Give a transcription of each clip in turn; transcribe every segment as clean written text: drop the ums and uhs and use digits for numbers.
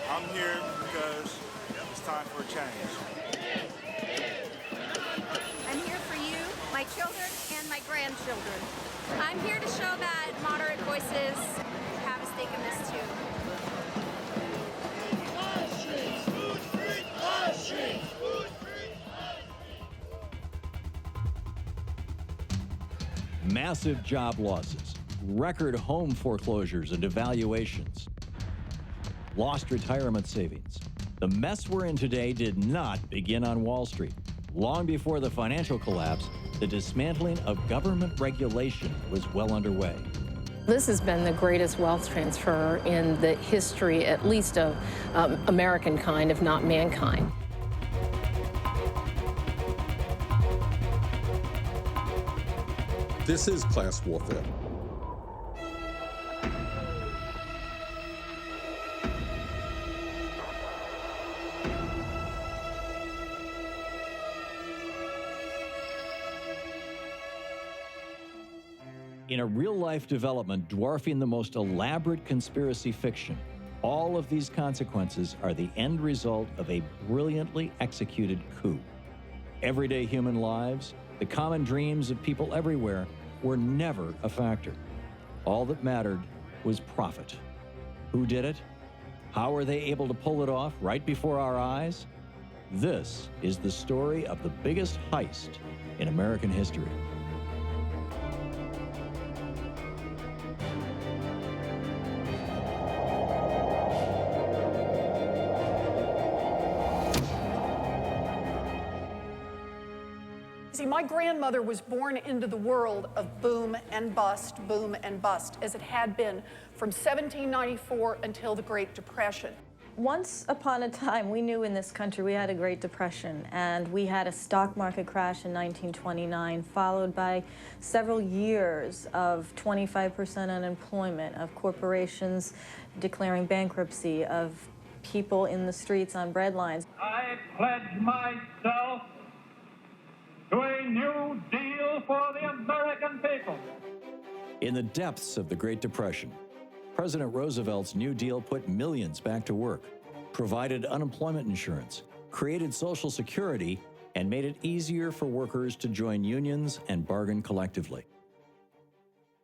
I'm here because it's time for a change. I'm here for you, my children, and my grandchildren. I'm here to show that moderate voices have a stake in this too. Massive job losses, record home foreclosures and devaluations, lost retirement savings. The mess we're in today did not begin on Wall Street. Long before the financial collapse, the dismantling of government regulation was well underway. This has been the greatest wealth transfer in the history, at least of American kind, if not mankind. This is class warfare. In a real-life development dwarfing the most elaborate conspiracy fiction, all of these consequences are the end result of a brilliantly executed coup. Everyday human lives, the common dreams of people everywhere, were never a factor. All that mattered was profit. Who did it? How were they able to pull it off right before our eyes? This is the story of the biggest heist in American history. See, my grandmother was born into the world of boom and bust, as it had been from 1794 until the Great Depression. Once upon a time, we knew in this country we had a Great Depression, and we had a stock market crash in 1929, followed by several years of 25% unemployment, of corporations declaring bankruptcy, of people in the streets on bread lines. I pledge myself to a new deal for the American people. In the depths of the Great Depression, President Roosevelt's New Deal put millions back to work, provided unemployment insurance, created Social Security, and made it easier for workers to join unions and bargain collectively.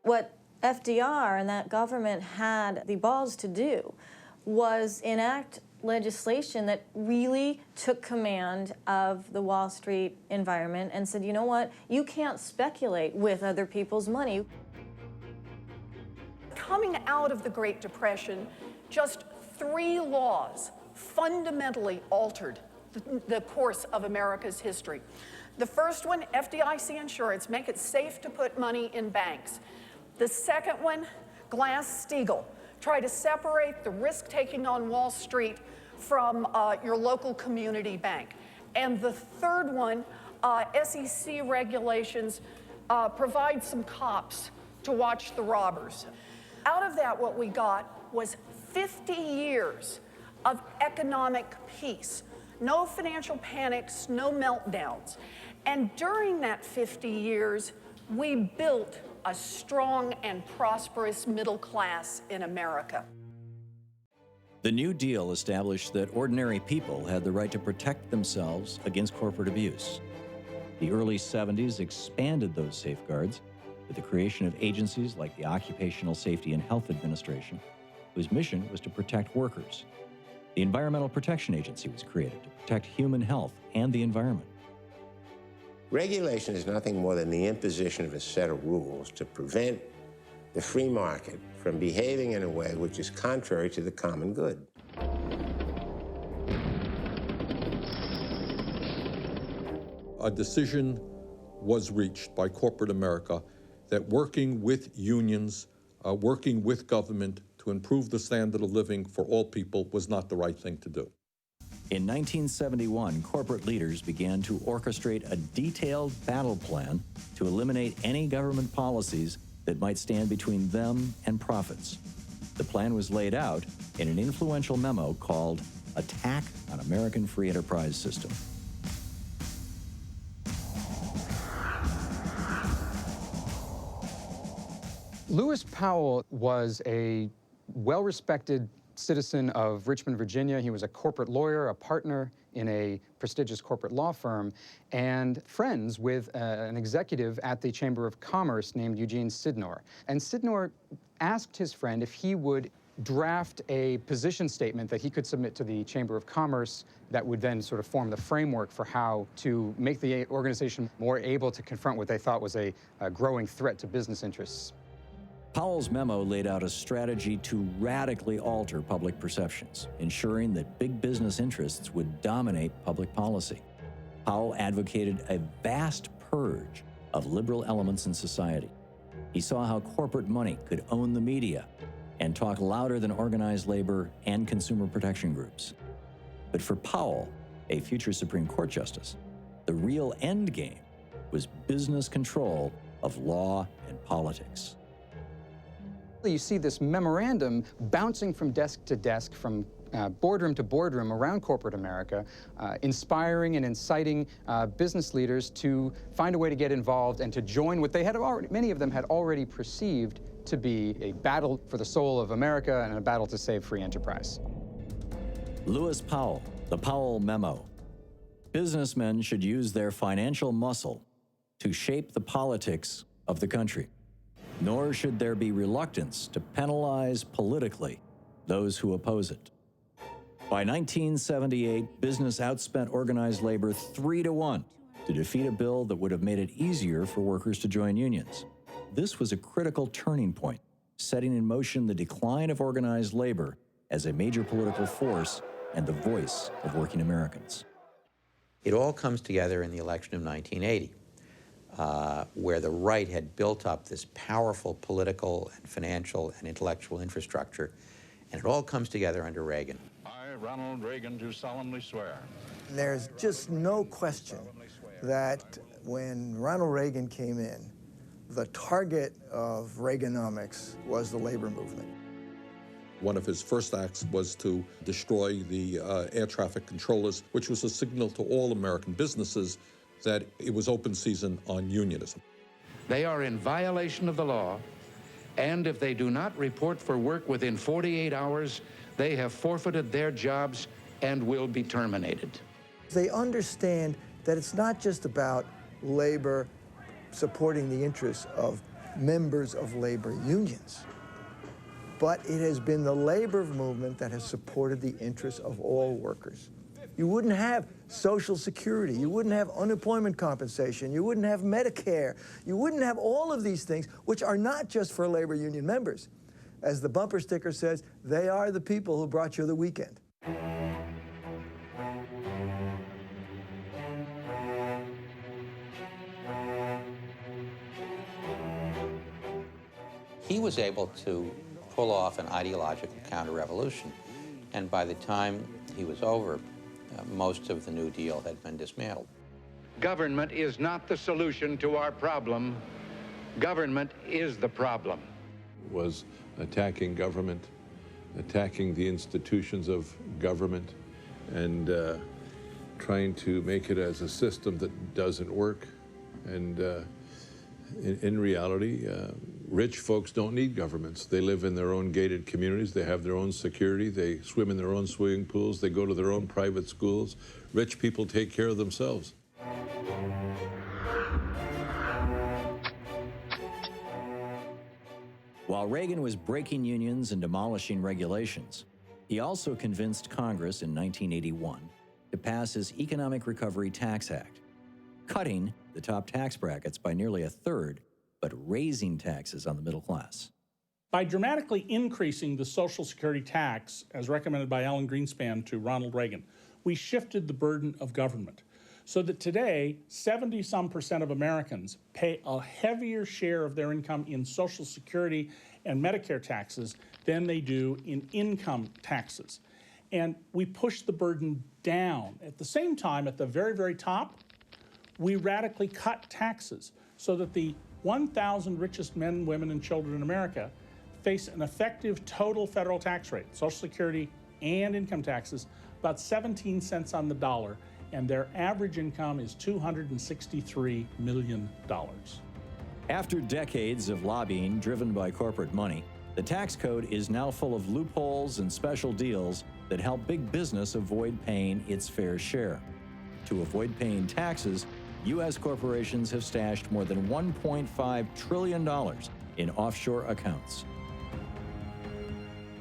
What FDR and that government had the balls to do was enact legislation that really took command of the Wall Street environment and said, you know what, you can't speculate with other people's money. Coming out of the Great Depression, just 3 laws fundamentally altered the course of America's history. The first one, FDIC insurance, make it safe to put money in banks. The second one, Glass-Steagall, try to separate the risk-taking on Wall Street from your local community bank. And the third one, SEC regulations, provide some cops to watch the robbers. Out of that, what we got was 50 years of economic peace. No financial panics, no meltdowns. And during that 50 years, we built a strong and prosperous middle class in America. The New Deal established that ordinary people had the right to protect themselves against corporate abuse. The early 70s expanded those safeguards with the creation of agencies like the Occupational Safety and Health Administration, whose mission was to protect workers. The Environmental Protection Agency was created to protect human health and the environment. Regulation is nothing more than the imposition of a set of rules to prevent the free market from behaving in a way which is contrary to the common good. A decision was reached by corporate America that working with unions, working with government to improve the standard of living for all people was not the right thing to do. In 1971, corporate leaders began to orchestrate a detailed battle plan to eliminate any government policies that might stand between them and profits. The plan was laid out in an influential memo called Attack on American Free Enterprise System. Lewis Powell was a well-respected citizen of Richmond, Virginia. He was a corporate lawyer, a partner in a prestigious corporate law firm, and friends with an executive at the Chamber of Commerce named Eugene Sydnor. And Sydnor asked his friend if he would draft a position statement that he could submit to the Chamber of Commerce that would then sort of form the framework for how to make the organization more able to confront what they thought was a growing threat to business interests. Powell's memo laid out a strategy to radically alter public perceptions, ensuring that big business interests would dominate public policy. Powell advocated a vast purge of liberal elements in society. He saw how corporate money could own the media and talk louder than organized labor and consumer protection groups. But for Powell, a future Supreme Court justice, the real end game was business control of law and politics. You see this memorandum bouncing from desk to desk, from boardroom to boardroom around corporate America, inspiring and inciting business leaders to find a way to get involved and to join what they had already, many of them had already perceived to be a battle for the soul of America and a battle to save free enterprise. Lewis Powell, the Powell Memo. Businessmen should use their financial muscle to shape the politics of the country. Nor should there be reluctance to penalize politically those who oppose it. By 1978, business outspent organized labor 3-1 to defeat a bill that would have made it easier for workers to join unions. This was a critical turning point, setting in motion the decline of organized labor as a major political force and the voice of working Americans. It all comes together in the election of 1980. Where the right had built up this powerful political and financial and intellectual infrastructure, and it all comes together under Reagan. I, Ronald Reagan, do solemnly swear. There's just no question that when Ronald Reagan came in, the target of Reaganomics was the labor movement. One of his first acts was to destroy the air traffic controllers, which was a signal to all American businesses that it was open season on unionism. They are in violation of the law, and if they do not report for work within 48 hours, they have forfeited their jobs and will be terminated. They understand that it's not just about labor supporting the interests of members of labor unions, but it has been the labor movement that has supported the interests of all workers. You wouldn't have Social Security, you wouldn't have unemployment compensation, you wouldn't have Medicare, you wouldn't have all of these things, which are not just for labor union members. As the bumper sticker says, they are the people who brought you the weekend. He was able to pull off an ideological counter-revolution, and by the time he was over, most of the New Deal had been dismantled. Government is not the solution to our problem. Government is the problem. Was attacking government, attacking the institutions of government, and trying to make it as a system that doesn't work. And in reality, rich folks don't need governments. They live in their own gated communities. They have their own security. They swim in their own swimming pools. They go to their own private schools. Rich people take care of themselves. While Reagan was breaking unions and demolishing regulations, he also convinced Congress in 1981 to pass his Economic Recovery Tax Act, cutting the top tax brackets by nearly a third, but raising taxes on the middle class. By dramatically increasing the Social Security tax, as recommended by Alan Greenspan to Ronald Reagan, we shifted the burden of government so that today, 70-some% of Americans pay a heavier share of their income in Social Security and Medicare taxes than they do in income taxes. And we pushed the burden down. At the same time, at the very, very top, we radically cut taxes so that the 1,000 richest men, women, and children in America face an effective total federal tax rate, Social Security and income taxes, about 17 cents on the dollar, and their average income is $263 million. After decades of lobbying driven by corporate money, The tax code is now full of loopholes and special deals that help big business avoid paying its fair share. To avoid paying taxes, U.S. corporations have stashed more than $1.5 trillion in offshore accounts.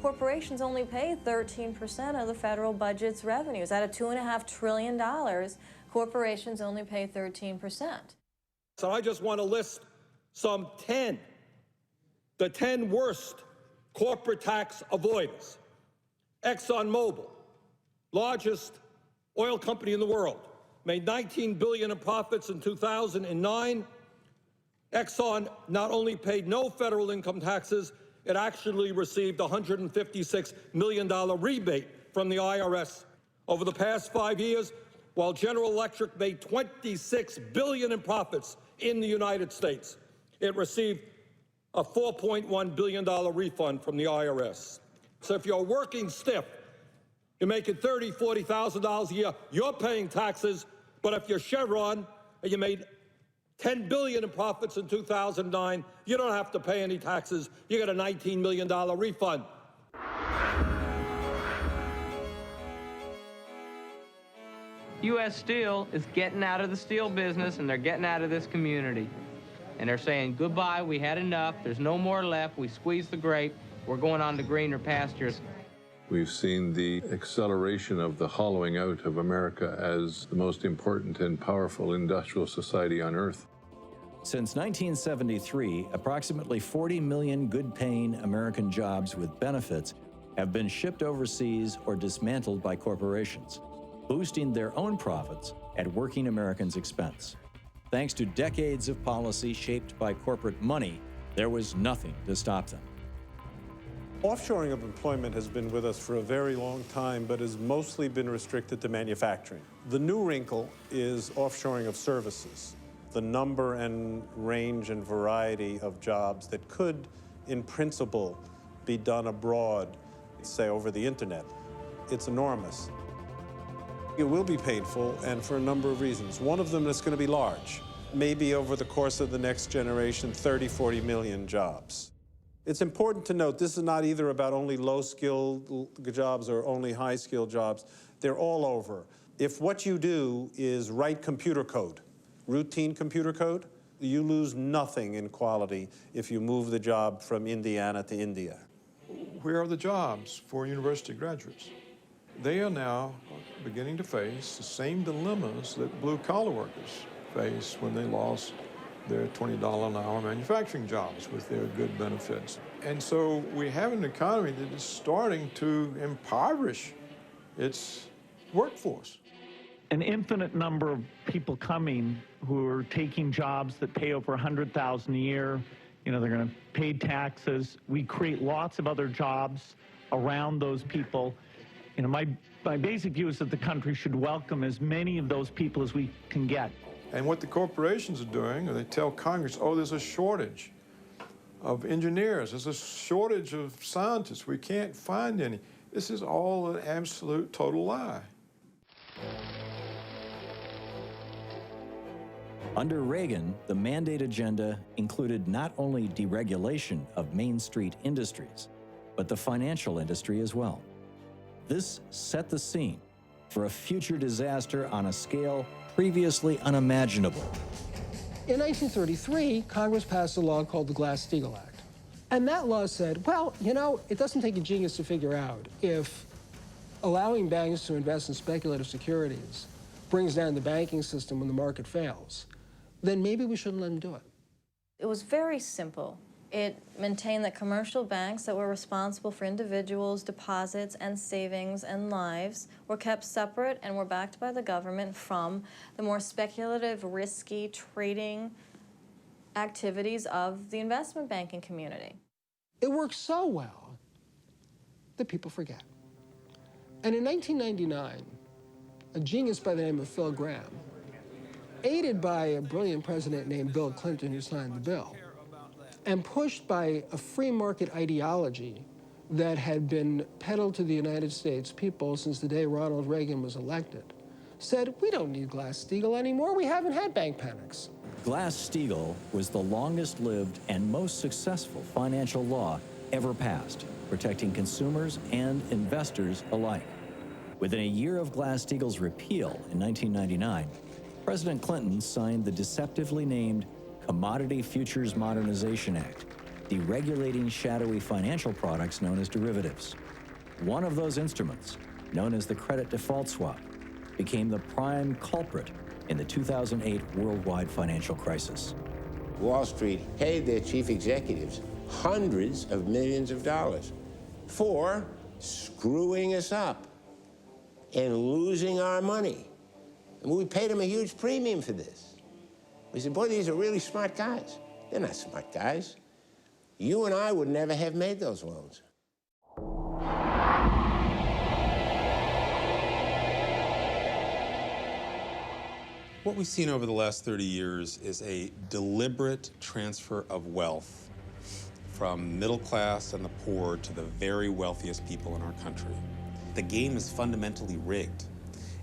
Corporations only pay 13% of the federal budget's revenues. Out of $2.5 trillion, corporations only pay 13%. So I just want to list some 10, the 10 worst corporate tax avoiders. ExxonMobil, largest oil company in the world, made $19 billion in profits in 2009. Exxon not only paid no federal income taxes, it actually received a $156 million rebate from the IRS. Over the past 5 years, while General Electric made $26 billion in profits in the United States, it received a $4.1 billion refund from the IRS. So if you're working stiff, you're making $30,000, $40,000 a year, you're paying taxes, but if you're Chevron and you made $10 billion in profits in 2009, you don't have to pay any taxes. You get a $19 million refund. U.S. Steel is getting out of the steel business, and they're getting out of this community. And they're saying, goodbye, we had enough, there's no more left, we squeezed the grape, we're going on to greener pastures. We've seen the acceleration of the hollowing out of America as the most important and powerful industrial society on earth. Since 1973, approximately 40 million good-paying American jobs with benefits have been shipped overseas or dismantled by corporations, boosting their own profits at working Americans' expense. Thanks to decades of policy shaped by corporate money, there was nothing to stop them. Offshoring of employment has been with us for a very long time, but has mostly been restricted to manufacturing. The new wrinkle is offshoring of services. The number and range and variety of jobs that could, in principle, be done abroad, say over the internet, it's enormous. It will be painful, and for a number of reasons. One of them is going to be large. Maybe over the course of the next generation, 30, 40 million jobs. It's important to note this is not either about only low-skilled jobs or only high-skilled jobs. They're all over. If what you do is write computer code, routine computer code, you lose nothing in quality if you move the job from Indiana to India. Where are the jobs for university graduates? They are now beginning to face the same dilemmas that blue-collar workers faced when they lost their $20 an hour manufacturing jobs with their good benefits. And so we have an economy that is starting to impoverish its workforce. An infinite number of people coming who are taking jobs that pay over $100,000 a year. You know, they're going to pay taxes. We create lots of other jobs around those people. You know, my basic view is that the country should welcome as many of those people as we can get. And what the corporations are doing, they tell Congress, oh, there's a shortage of engineers, there's a shortage of scientists, we can't find any. This is all an absolute total lie. Under Reagan, the mandate agenda included not only deregulation of Main Street industries, but the financial industry as well. This set the scene for a future disaster on a scale previously unimaginable. In 1933, Congress passed a law called the Glass-Steagall Act. And that law said, well, you know, it doesn't take a genius to figure out if allowing banks to invest in speculative securities brings down the banking system when the market fails, then maybe we shouldn't let them do it. It was very simple. It maintained that commercial banks that were responsible for individuals' deposits and savings and lives were kept separate and were backed by the government from the more speculative, risky trading activities of the investment banking community. It worked so well that people forget. And in 1999, a genius by the name of Phil Gramm, aided by a brilliant president named Bill Clinton who signed the bill, and pushed by a free market ideology that had been peddled to the United States people since the day Ronald Reagan was elected, said, we don't need Glass-Steagall anymore, we haven't had bank panics. Glass-Steagall was the longest-lived and most successful financial law ever passed, protecting consumers and investors alike. Within a year of Glass-Steagall's repeal in 1999, President Clinton signed the deceptively named Commodity Futures Modernization Act, deregulating shadowy financial products known as derivatives. One of those instruments, known as the credit default swap, became the prime culprit in the 2008 worldwide financial crisis. Wall Street paid their chief executives hundreds of millions of dollars for screwing us up and losing our money. And we paid them a huge premium for this. We said, boy, these are really smart guys. They're not smart guys. You and I would never have made those loans. What we've seen over the last 30 years is a deliberate transfer of wealth from middle class and the poor to the very wealthiest people in our country. The game is fundamentally rigged,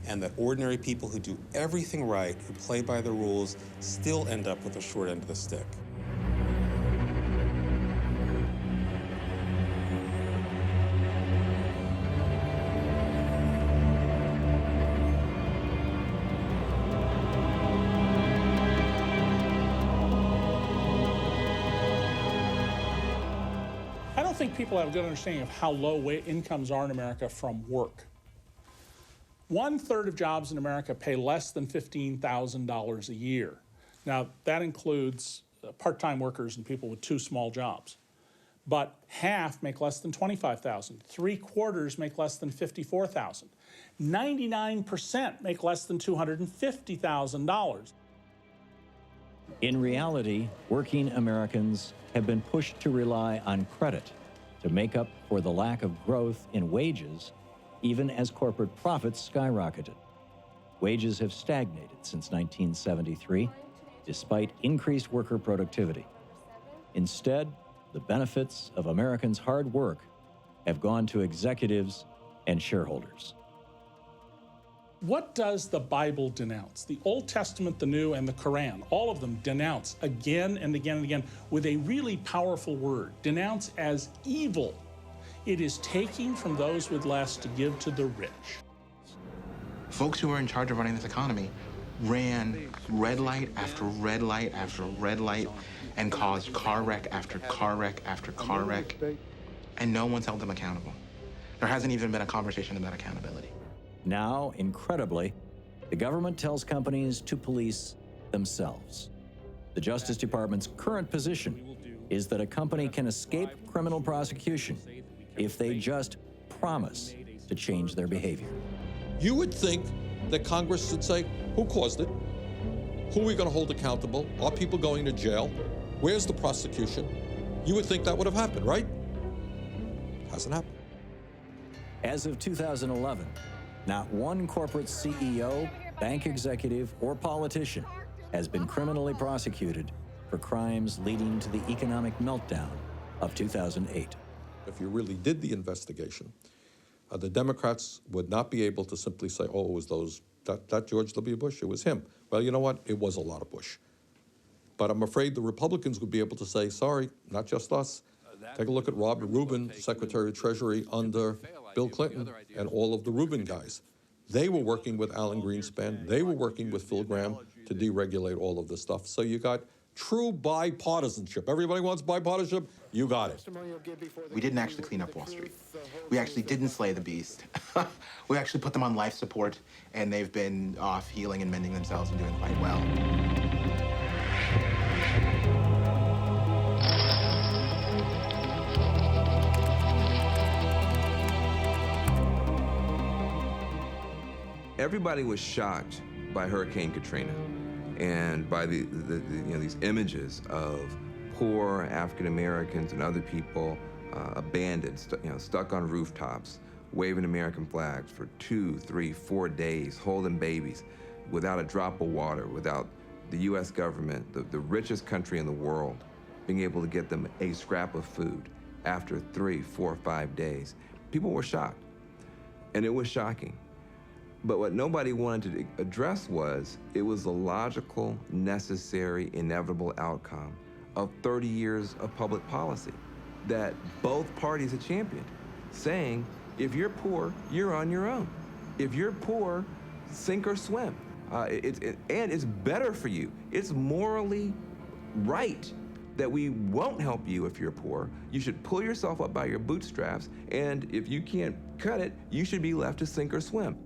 and that ordinary people who do everything right, who play by the rules, still end up with the short end of the stick. I don't think people have a good understanding of how low incomes are in America from work. 1/3 of jobs in America pay less than $15,000 a year. Now, that includes part-time workers and people with 2 small jobs. But half make less than $25,000. 3/4 make less than $54,000. 99% make less than $250,000. In reality, working Americans have been pushed to rely on credit to make up for the lack of growth in wages, even as corporate profits skyrocketed. Wages have stagnated since 1973, despite increased worker productivity. Instead, the benefits of Americans' hard work have gone to executives and shareholders. What does the Bible denounce? The Old Testament, the New, and the Quran, all of them denounce again and again and again with a really powerful word, denounce as evil. It is taking from those with less to give to the rich. Folks who were in charge of running this economy ran red light after red light after red light and caused car wreck after car wreck after car wreck, and no one's held them accountable. There hasn't even been a conversation about accountability. Now, incredibly, the government tells companies to police themselves. The Justice Department's current position is that a company can escape criminal prosecution if they just promise to change their behavior. You would think that Congress should say, who caused it? Who are we going to hold accountable? Are people going to jail? Where's the prosecution? You would think that would have happened, right? Hasn't happened. As of 2011, not one corporate CEO, bank executive, or politician has been criminally prosecuted for crimes leading to the economic meltdown of 2008. If you really did the investigation, the Democrats would not be able to simply say, oh, it was that George W. Bush, it was him. Well, you know what? It was a lot of Bush. But I'm afraid the Republicans would be able to say, sorry, not just us. Take a look at Robert Rubin, Secretary of Treasury under Bill Clinton, and all of the Rubin guys. They were working with Alan Greenspan. They were working with Phil Gramm to deregulate all of this stuff. So you got true bipartisanship. Everybody wants bipartisanship. You got it. We didn't actually clean up Wall Street. We actually didn't slay the beast. We actually put them on life support, and they've been off healing and mending themselves and doing quite well. Everybody was shocked by Hurricane Katrina and by these images of poor African Americans and other people abandoned, stuck on rooftops, waving American flags for 2, 3, 4 days, holding babies, without a drop of water, without the U.S. government, the richest country in the world, being able to get them a scrap of food after 3, 4, 5 days. People were shocked, and it was shocking. But what nobody wanted to address was, it was the logical, necessary, inevitable outcome of 30 years of public policy. that both parties have championed, saying, if you're poor, you're on your own. If you're poor, sink or swim. And it's better for you. It's morally right that we won't help you if you're poor. You should pull yourself up by your bootstraps, and if you can't cut it, you should be left to sink or swim.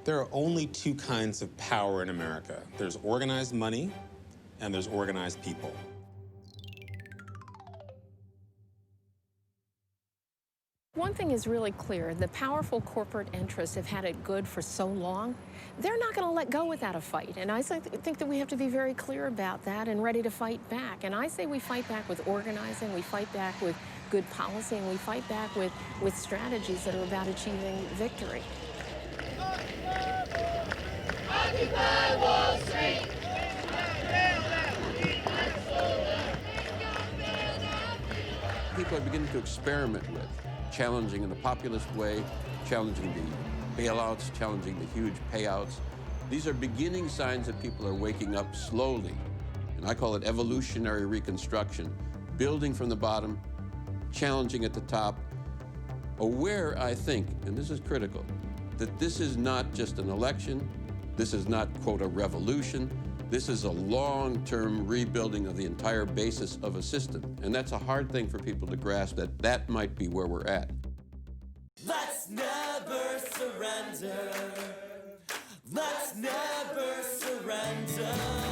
There are only two kinds of power in America. There's organized money, and there's organized people. One thing is really clear. The powerful corporate interests have had it good for so long, they're not going to let go without a fight. And I think that we have to be very clear about that and ready to fight back. And I say we fight back with organizing, we fight back with good policy, and we fight back with strategies that are about achieving victory. Occupy Wall Street! People are beginning to experiment with challenging in the populist way, challenging the bailouts, challenging the huge payouts. These are beginning signs that people are waking up slowly. And I call it evolutionary reconstruction, building from the bottom, challenging at the top, aware, I think, and this is critical, that this is not just an election, this is not, quote, a revolution, this is a long-term rebuilding of the entire basis of a system. And that's a hard thing for people to grasp, that might be where we're at. Let's never surrender. Let's never surrender.